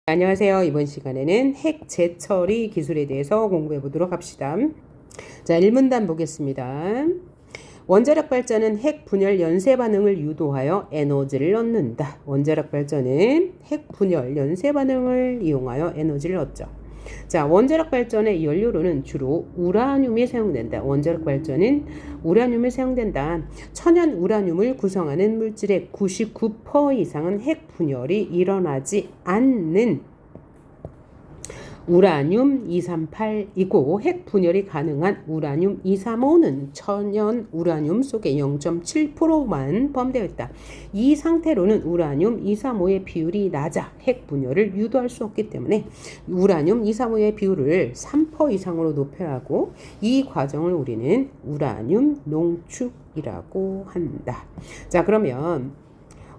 안녕하세요. 이번 시간에는 핵 재처리 기술에 대해서 공부해 보도록 합시다. 자, 1문단 보겠습니다. 원자력 발전은 핵 분열 연쇄 반응을 유도하여 에너지를 얻는다. 원자력 발전은 핵 분열 연쇄 반응을 이용하여 에너지를 얻죠. 자, 원자력 발전의 연료로는 주로 우라늄이 사용된다. 원자력 발전은 우라늄이 사용된다. 천연 우라늄을 구성하는 물질의 99% 이상은 핵 분열이 일어나지 않는 우라늄 238이고 핵 분열이 가능한 우라늄 235는 천연 우라늄 속에 0.7%만 포함되어 있다. 이 상태로는 우라늄 235의 비율이 낮아 핵 분열을 유도할 수 없기 때문에 우라늄 235의 비율을 3% 이상으로 높여야 하고, 이 과정을 우리는 우라늄 농축이라고 한다. 자, 그러면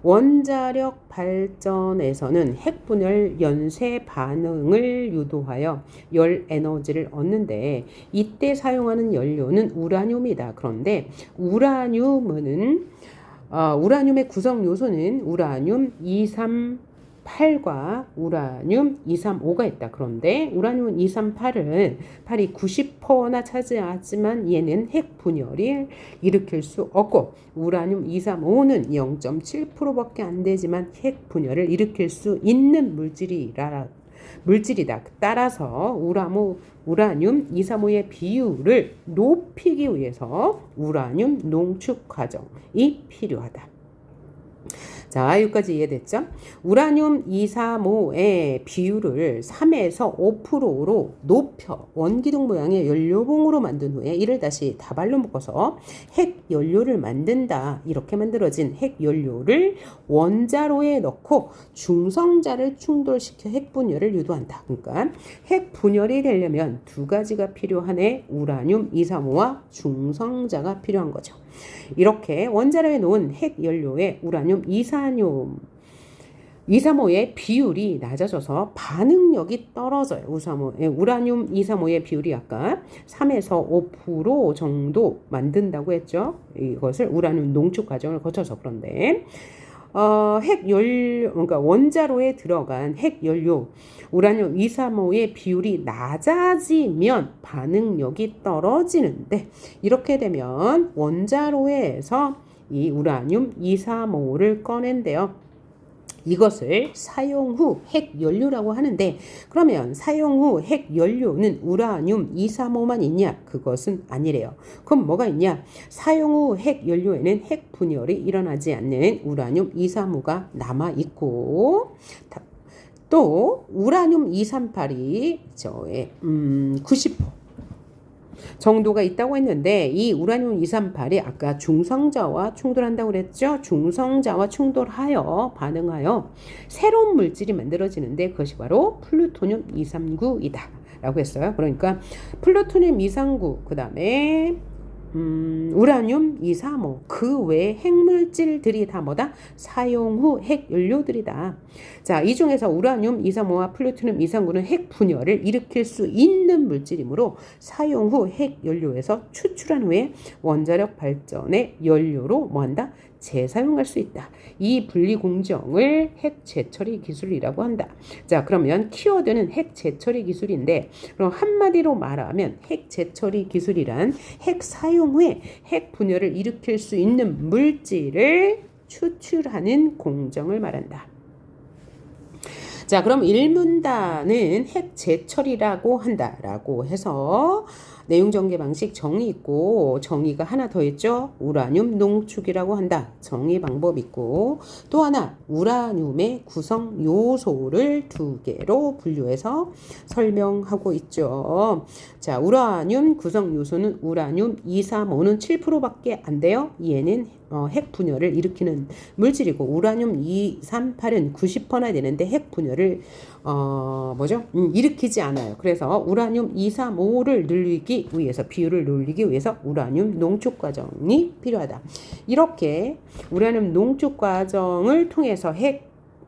원자력 발전에서는 핵분열 연쇄 반응을 유도하여 열 에너지를 얻는데, 이때 사용하는 연료는 우라늄이다. 그런데 우라늄의 구성 요소는 우라늄 238과 우라늄 235가 있다. 그런데 우라늄 238이 90%나 차지하지만 얘는 핵 분열을 일으킬 수 없고, 우라늄 235는 0.7%밖에 안 되지만 핵 분열을 일으킬 수 있는 물질이다. 따라서 우라늄 235의 비율을 높이기 위해서 우라늄 농축 과정이 필요하다. 자, 여기까지 이해됐죠? 우라늄 235의 비율을 3에서 5%로 높여 원기둥 모양의 연료봉으로 만든 후에 이를 다시 다발로 묶어서 핵 연료를 만든다. 이렇게 만들어진 핵 연료를 원자로에 넣고 중성자를 충돌시켜 핵 분열을 유도한다. 그러니까 핵 분열이 되려면 두 가지가 필요하네. 우라늄 235와 중성자가 필요한 거죠. 이렇게 원자로에 놓은 핵 연료의 우라늄 235의 비율이 낮아져서 반응력이 떨어져요. 우라늄 235의 비율이 아까 3에서 5% 정도 만든다고 했죠. 이것을 우라늄 농축 과정을 거쳐서. 그런데 그러니까 원자로에 들어간 핵 연료 우라늄 235의 비율이 낮아지면 반응력이 떨어지는데, 이렇게 되면 원자로에서 이 우라늄 235를 꺼낸대요. 이것을 사용 후 핵 연료라고 하는데, 그러면 사용 후 핵 연료는 우라늄 235만 있냐? 그것은 아니래요. 그럼 뭐가 있냐? 사용 후 핵 연료에는 핵 분열이 일어나지 않는 우라늄 235가 남아 있고, 또 우라늄 238이 90% 정도가 있다고 했는데, 이 우라늄 238이 아까 중성자와 충돌한다고 그랬죠. 중성자와 충돌하여 반응하여 새로운 물질이 만들어지는데, 그것이 바로 플루토늄 239이다 라고 했어요. 그러니까 플루토늄 239, 그 다음에 우라늄 235, 그 외의 핵물질들이 다 뭐다? 사용 후 핵 연료들이다. 자, 이 중에서 우라늄 235와 플루토늄 239는 핵 분열을 일으킬 수 있는 물질이므로 사용 후 핵 연료에서 추출한 후에 원자력 발전의 연료로 뭐한다? 재사용할 수 있다. 이 분리 공정을 핵 재처리 기술이라고 한다. 자, 그러면 키워드는 핵 재처리 기술인데, 그럼 한마디로 말하면 핵 재처리 기술이란 핵 사용 후에 핵 분열을 일으킬 수 있는 물질을 추출하는 공정을 말한다. 자, 그럼 1문단은 핵 재처리라고 한다라고 해서 내용 전개 방식 정의 있고, 정의가 하나 더 있죠. 우라늄 농축이라고 한다. 정의 방법 있고, 또 하나 우라늄의 구성 요소를 두 개로 분류해서 설명하고 있죠. 자, 우라늄 구성 요소는 우라늄 235는 7%밖에 안 돼요. 얘는 핵 분열을 일으키는 물질이고, 우라늄 238은 90%나 되는데 핵 분열을 일으키지 않아요. 그래서 우라늄 235를 늘리기 위해서, 비율을 늘리기 위해서 우라늄 농축 과정이 필요하다. 이렇게 우라늄 농축 과정을 통해서 핵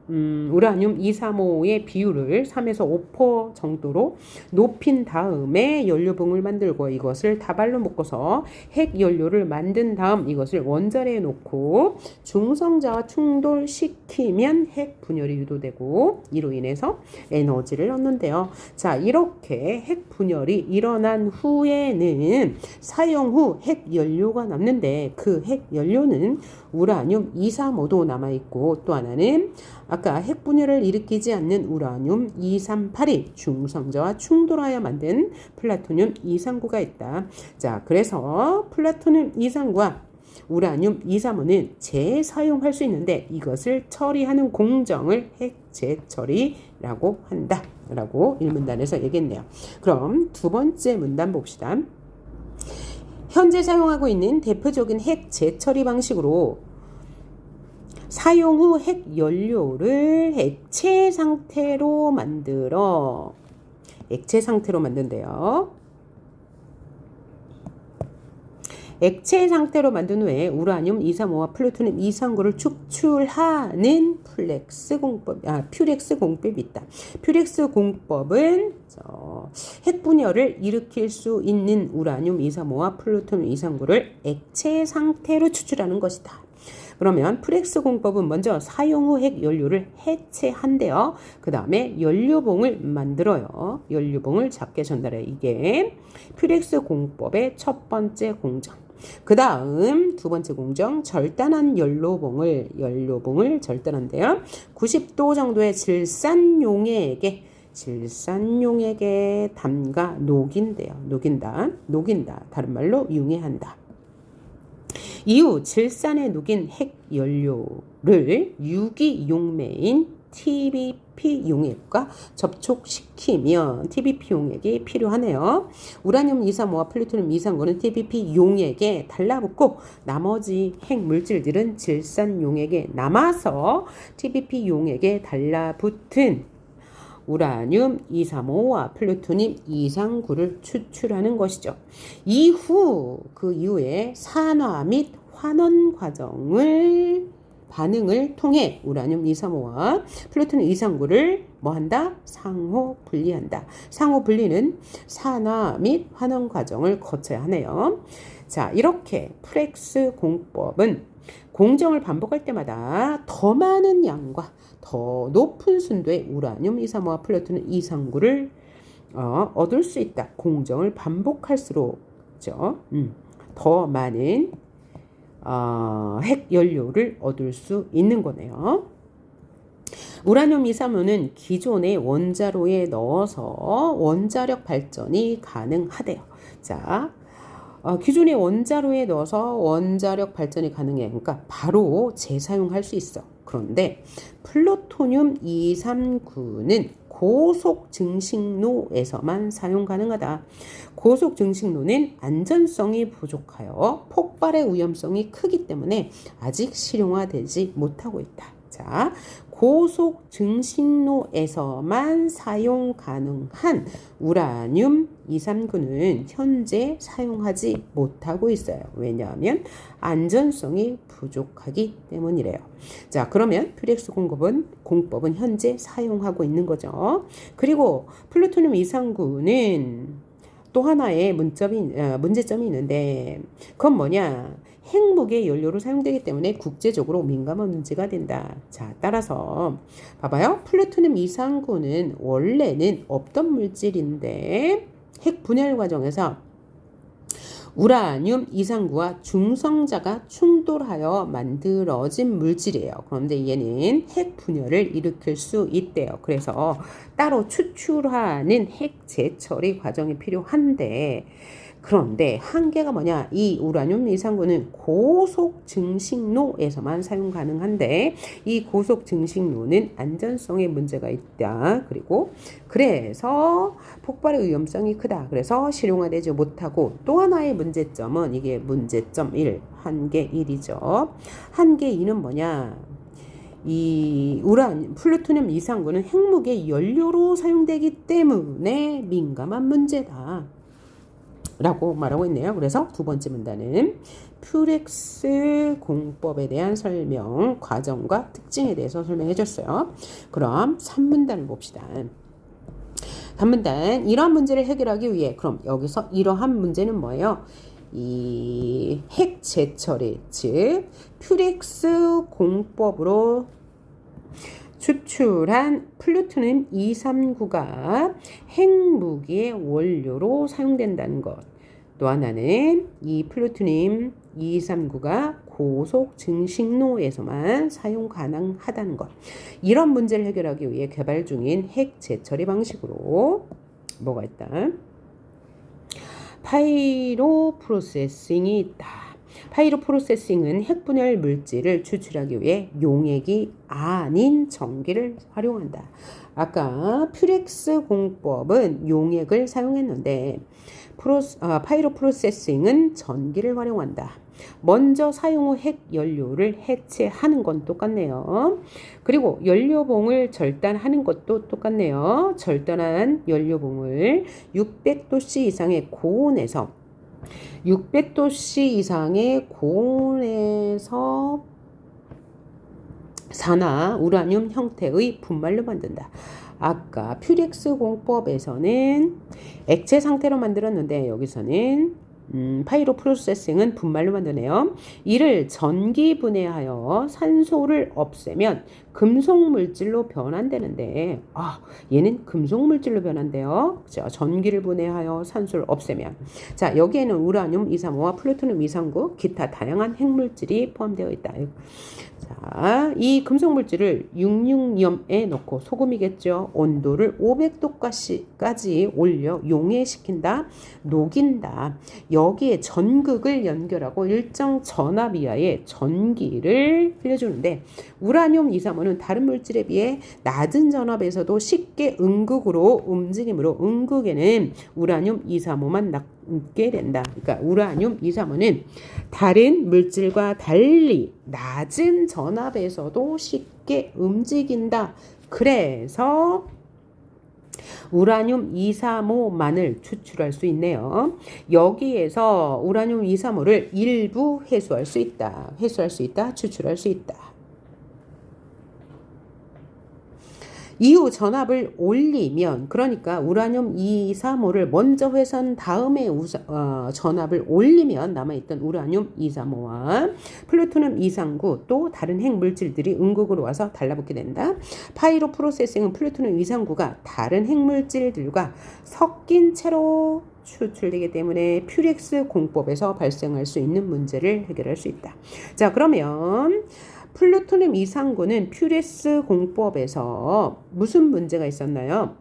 우라늄 235의 비율을 3에서 5% 정도로 높인 다음에 연료봉을 만들고 이것을 다발로 묶어서 핵연료를 만든 다음 이것을 원자로에 놓고 중성자와 충돌시키면 핵 분열이 유도되고 이로 인해서 에너지를 얻는데요. 자, 이렇게 핵 분열이 일어난 후에는 사용 후 핵연료가 남는데 그 핵연료는 우라늄 235도 남아있고 또 하나는 아까 핵분열을 일으키지 않는 우라늄 238이 중성자와 충돌하여 만든 플루토늄 239가 있다. 자, 그래서 플루토늄 239와 우라늄 235는 재사용할 수 있는데 이것을 처리하는 공정을 핵재처리라고 한다. 라고 1문단에서 얘기했네요. 그럼 두 번째 문단 봅시다. 현재 사용하고 있는 대표적인 핵 재처리 방식으로 사용 후 핵연료를 액체 상태로 만든대요. 액체 상태로 만든 후에 우라늄 235와 플루토늄 239를 축출하는 퓨렉스 공법이 있다. 퓨렉스 공법은 핵분열을 일으킬 수 있는 우라늄 235와 플루토늄 239를 액체 상태로 추출하는 것이다. 그러면 퓨렉스 공법은 먼저 사용 후 핵연료를 해체한대요. 그 다음에 연료봉을 만들어요. 연료봉을 작게 전달해. 이게 퓨렉스 공법의 첫 번째 공정. 그 다음 두 번째 공정, 절단한 연료봉을 절단한대요. 90도 정도의 질산용액에 담가 녹인대요. 녹인다. 다른 말로 융해한다. 이후 질산에 녹인 핵연료를 유기용매인 TBP 용액과 접촉시키면 TBP 용액이 필요하네요. 우라늄 235와 플루토늄 239는 TBP 용액에 달라붙고 나머지 핵물질들은 질산 용액에 남아서 TBP 용액에 달라붙은 우라늄 235와 플루토늄 239를 추출하는 것이죠. 그 이후에 산화 및 환원 반응을 통해 우라늄 235와 플루토늄 239를 뭐한다? 상호 분리한다. 상호 분리는 산화 및 환원 과정을 거쳐야 하네요. 자, 이렇게 퓨렉스 공법은 공정을 반복할 때마다 더 많은 양과 더 높은 순도의 우라늄 235와 플루토늄 239를 얻을 수 있다. 공정을 반복할수록 더 많은 핵연료를 얻을 수 있는 거네요. 우라늄 235는 기존의 원자로에 넣어서 원자력 발전이 가능하대요. 자, 기존의 원자로에 넣어서 원자력 발전이 가능해. 그러니까 바로 재사용할 수 있어. 그런데 플루토늄 239는 고속 증식로에서만 사용 가능하다. 고속 증식로는 안전성이 부족하여 폭발의 위험성이 크기 때문에 아직 실용화되지 못하고 있다. 자, 고속 증식로에서만 사용 가능한 우라늄 239는 현재 사용하지 못하고 있어요. 왜냐하면 안전성이 부족하기 때문이래요. 자, 그러면 퓨렉스 공법은 현재 사용하고 있는 거죠. 그리고 플루토늄 239는 또 하나의 문제점이 있는데 그건 뭐냐? 핵무기의 연료로 사용되기 때문에 국제적으로 민감한 문제가 된다. 자, 따라서 봐봐요. 플루토늄 239는 원래는 없던 물질인데 핵 분열 과정에서 우라늄 239와 중성자가 충돌하여 만들어진 물질이에요. 그런데 얘는 핵 분열을 일으킬 수 있대요. 그래서 따로 추출하는 핵 재처리 과정이 필요한데 그런데 한계가 뭐냐? 이 우라늄 239는 고속 증식로에서만 사용 가능한데 이 고속 증식로는 안전성에 문제가 있다. 그래서 폭발의 위험성이 크다. 그래서 실용화되지 못하고 또 하나의 문제점은 이게 문제점 1, 한계 1이죠. 한계 2는 뭐냐? 이 플루토늄 239는 핵무기의 연료로 사용되기 때문에 민감한 문제다. 라고 말하고 있네요. 그래서 두 번째 문단은 퓨렉스 공법에 대한 설명, 과정과 특징에 대해서 설명해 줬어요. 그럼 3문단을 봅시다. 3문단, 이러한 문제를 해결하기 위해, 그럼 여기서 이러한 문제는 뭐예요? 이 핵 재처리, 즉 퓨렉스 공법으로 추출한 플루토늄 239가 핵무기의 원료로 사용된다는 것. 또 하나는 이 플루토늄 239가 고속 증식로에서만 사용 가능하다는 것. 이런 문제를 해결하기 위해 개발 중인 핵 재처리 방식으로 뭐가 있다? 파이로 프로세싱이 있다. 파이로 프로세싱은 핵분열 물질을 추출하기 위해 용액이 아닌 전기를 활용한다. 아까 퓨렉스 공법은 용액을 사용했는데 파이로 프로세싱은 전기를 활용한다. 먼저 사용 후 핵 연료를 해체하는 건 똑같네요. 그리고 연료봉을 절단하는 것도 똑같네요. 절단한 연료봉을 600도씨 이상의 고온에서 600도씨 이상의 고온에서 산화 우라늄 형태의 분말로 만든다. 아까 퓨렉스 공법에서는 액체 상태로 만들었는데 여기서는 파이로 프로세싱은 분말로 만드네요. 이를 전기 분해하여 산소를 없애면 금속 물질로 변환되는데 얘는 금속 물질로 변한대요. 그렇죠? 전기를 분해하여 산소를 없애면. 자, 여기에는 우라늄 235와 플루토늄 239, 기타 다양한 핵물질이 포함되어 있다. 자, 이 금속 물질을 66염에 넣고 소금이겠죠. 온도를 500도까지 올려 용해시킨다, 녹인다. 여기에 전극을 연결하고 일정 전압 이하의 전기를 흘려주는데 우라늄 235는 다른 물질에 비해 낮은 전압에서도 쉽게 음극으로 움직이므로 음극에는 우라늄 235만 남게 된다. 그러니까 우라늄 235는 다른 물질과 달리 낮은 전압에서도 쉽게 움직인다. 그래서 우라늄 235만을 추출할 수 있네요. 여기에서 우라늄 235를 일부 회수할 수 있다. 추출할 수 있다. 이후 전압을 올리면, 그러니까 우라늄 235를 먼저 회수한 다음에 전압을 올리면 남아있던 우라늄 235와 플루토늄 239 또 다른 핵물질들이 음극으로 와서 달라붙게 된다. 파이로 프로세싱은 플루토늄 239가 다른 핵물질들과 섞인 채로 추출되기 때문에 퓨렉스 공법에서 발생할 수 있는 문제를 해결할 수 있다. 자, 그러면 플루토늄 239는 퓨렉스 공법에서 무슨 문제가 있었나요?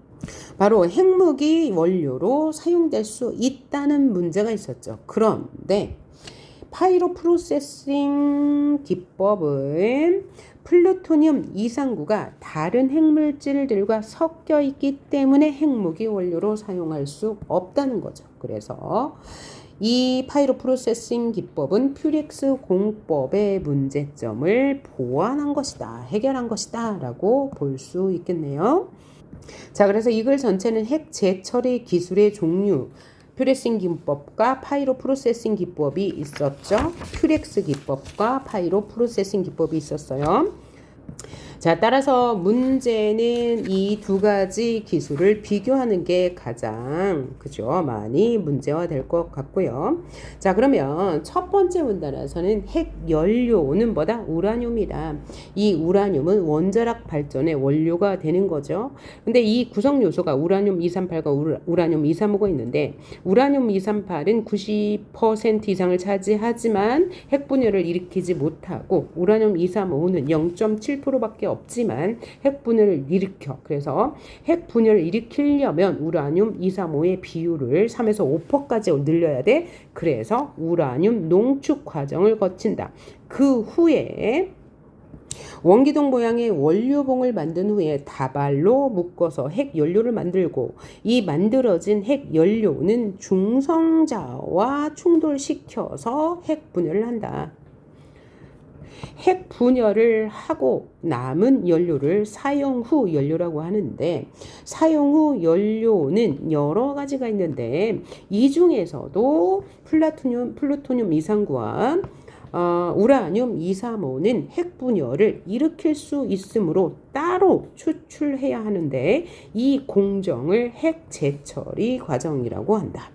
바로 핵무기 원료로 사용될 수 있다는 문제가 있었죠. 그런데 파이로 프로세싱 기법은 플루토늄 239가 다른 핵물질들과 섞여 있기 때문에 핵무기 원료로 사용할 수 없다는 거죠. 그래서 이 파이로 프로세싱 기법은 퓨렉스 공법의 문제점을 보완한 것이다, 해결한 것이다 라고 볼 수 있겠네요. 자, 그래서 이 글 전체는 핵 재처리 기술의 종류, 퓨렉싱 기법과 파이로 프로세싱 기법이 있었죠. 퓨렉스 기법과 파이로 프로세싱 기법이 있었어요. 자, 따라서 문제는 이 두 가지 기술을 비교하는 게 가장 많이 문제화 될 것 같고요. 자, 그러면 첫 번째 문단에서는 핵 연료는 뭐다? 우라늄이다. 이 우라늄은 원자력 발전의 원료가 되는 거죠. 근데 이 구성 요소가 우라늄 238과 우라늄 235가 있는데 우라늄 238은 90% 이상을 차지하지만 핵분열을 일으키지 못하고 우라늄 235는 0.7%밖에 없지만 핵분열을 일으켜. 그래서 핵분열을 일으키려면 우라늄 235의 비율을 3에서 5%까지 늘려야 돼. 그래서 우라늄 농축 과정을 거친다. 그 후에 원기둥 모양의 원료봉을 만든 후에 다발로 묶어서 핵 연료를 만들고 이 만들어진 핵 연료는 중성자와 충돌시켜서 핵 분열을 한다. 핵 분열을 하고 남은 연료를 사용 후 연료라고 하는데, 사용 후 연료는 여러 가지가 있는데 이 중에서도 플루토늄 이상구와 우라늄 235는 핵 분열을 일으킬 수 있으므로 따로 추출해야 하는데 이 공정을 핵 재처리 과정이라고 한다.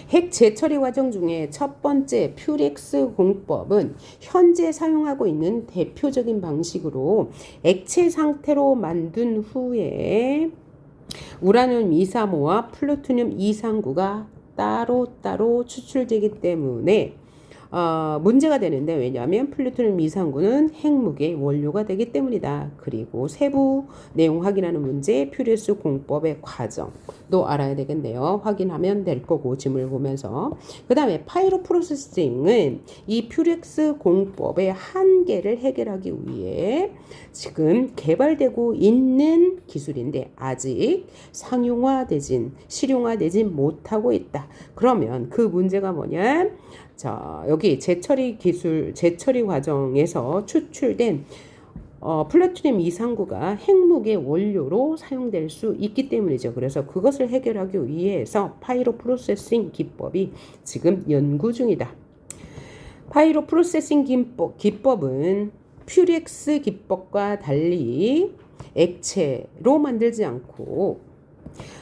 핵 재처리 과정 중에 첫 번째 퓨렉스 공법은 현재 사용하고 있는 대표적인 방식으로 액체 상태로 만든 후에 우라늄 235와 플루토늄 239가 따로따로 추출되기 때문에 문제가 되는데, 왜냐하면 플루토늄 이상구는 핵무기의 원료가 되기 때문이다. 그리고 세부 내용 확인하는 문제, 퓨렉스 공법의 과정도 알아야 되겠네요. 확인하면 될 거고, 지문을 보면서. 그 다음에 파이로 프로세싱은 이 퓨렉스 공법의 한계를 해결하기 위해 지금 개발되고 있는 기술인데 아직 실용화되진 못하고 있다. 그러면 그 문제가 뭐냐? 자, 여기 재처리 과정에서 추출된 플루토늄 239가 핵무기의 원료로 사용될 수 있기 때문이죠. 그래서 그것을 해결하기 위해서 파이로 프로세싱 기법이 지금 연구 중이다. 파이로 프로세싱 기법은 퓨렉스 기법과 달리 액체로 만들지 않고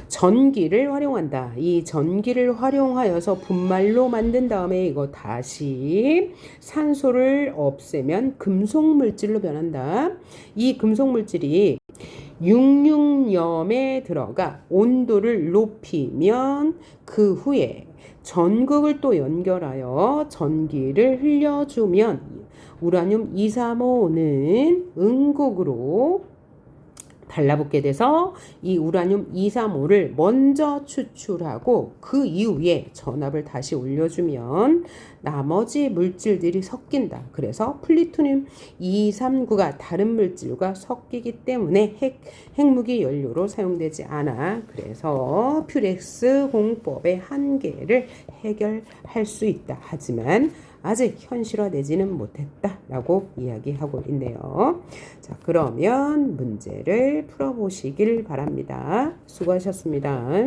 전기를 활용한다. 이 전기를 활용하여서 분말로 만든 다음에 이거 다시 산소를 없애면 금속 물질로 변한다. 이 금속 물질이 육육염에 들어가 온도를 높이면 그 후에 전극을 또 연결하여 전기를 흘려주면 우라늄 235는 음극으로 달라붙게 돼서 이 우라늄 235를 먼저 추출하고 그 이후에 전압을 다시 올려주면 나머지 물질들이 섞인다. 그래서 플루토늄 239가 다른 물질과 섞이기 때문에 핵무기 연료로 사용되지 않아. 그래서 퓨렉스 공법의 한계를 해결할 수 있다. 하지만 아직 현실화되지는 못했다라고 이야기하고 있네요. 자, 그러면 문제를 풀어보시길 바랍니다. 수고하셨습니다.